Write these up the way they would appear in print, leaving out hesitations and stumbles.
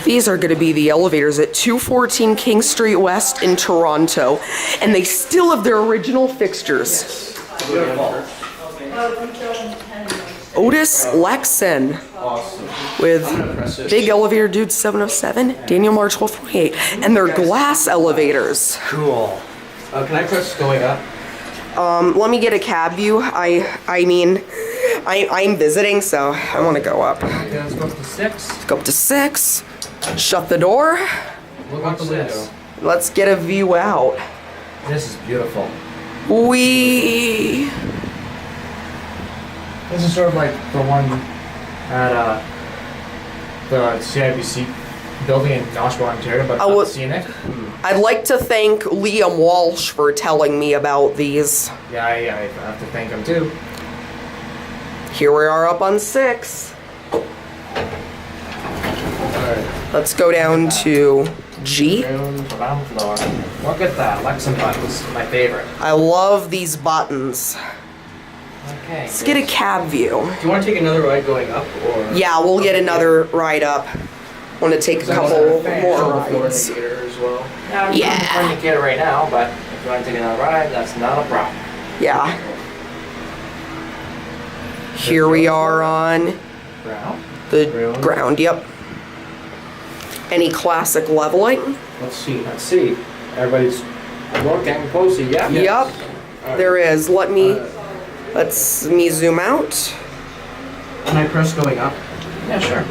These are going to be the elevators at 214 King Street West in Toronto, and they still have their original fixtures. Beautiful. Otis Lexan with BigElevatorDude707, DanielMar1228, and they're glass elevators. Cool. Can I press going up? Let me get a cab view. I'm visiting, so I want to go up. Okay, let's go up to 6. Let's go up to 6. Shut the door. Look out the window. Let's get a view out. This is beautiful. This is sort of like the one at the CIBC building in Oshawa, Ontario, but it's Scenic. I'd like to thank Liam Walsh for telling me about these. Yeah, I have to thank him too. Here we are up on 6. Alright. Let's go down to G. Ground floor. Look at that, Lexan buttons, my favorite. I love these buttons. Okay. Let's get a cab view. Do you want to take another ride going up, or? Yeah, we'll get another ride up. Want to take a couple more rides. As well. Yeah. I'm going to get it right now, but if you want to take another ride, that's not a problem. Yeah. Here we are on the ground, yep. Any classic leveling? Let's see. Everybody's looking closely, yeah? Yep, there is. Let me zoom out. Can I press going up? Yeah, sure.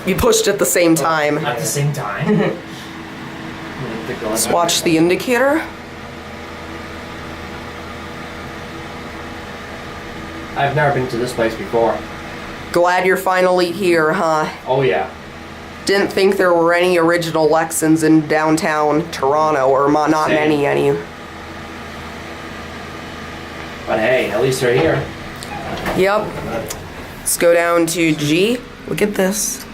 You pushed at the same time. At the same time. Let's watch the indicator. I've never been to this place before. Glad you're finally here, huh? Oh yeah. Didn't think there were any original Lexans in downtown Toronto, or not Same. any. But hey, at least they're here. Yep. Let's go down to G. Look at this.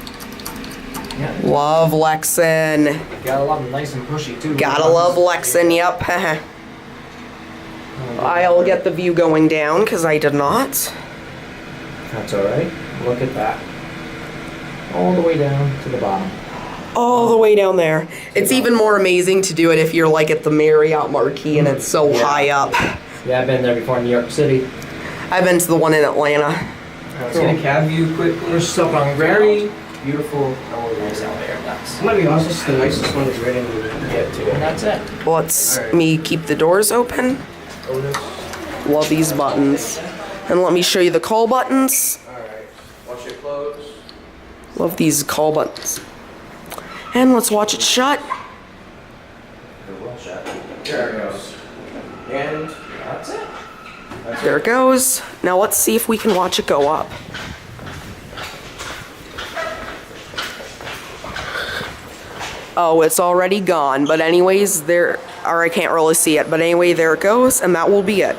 Yeah. Love Lexan. Gotta love them nice and pushy too. Gotta love Lexan, yep. I'll get the view going down, because I did not. That's alright. Look at that. All the way down to the bottom. All the way down there. It's even more amazing to do it if you're like at the Marriott Marquis and it's so high up. Yeah, I've been there before in New York City. I've been to the one in Atlanta. Let's get a cab view quickly. There's stuff on Very beautiful nice elevator. elevator. That's. I'm gonna be honest, this is the nicest one that's ready to get to. And that's it. Let's me keep the doors open. Otis. Love these buttons. And let me show you the call buttons. Alright. Watch it close. Love these call buttons. And let's watch it shut. There it goes. And That's it. There it goes. Now let's see if we can watch it go up. Oh, it's already gone. But anyways, or I can't really see it. But anyway, there it goes. And that will be it.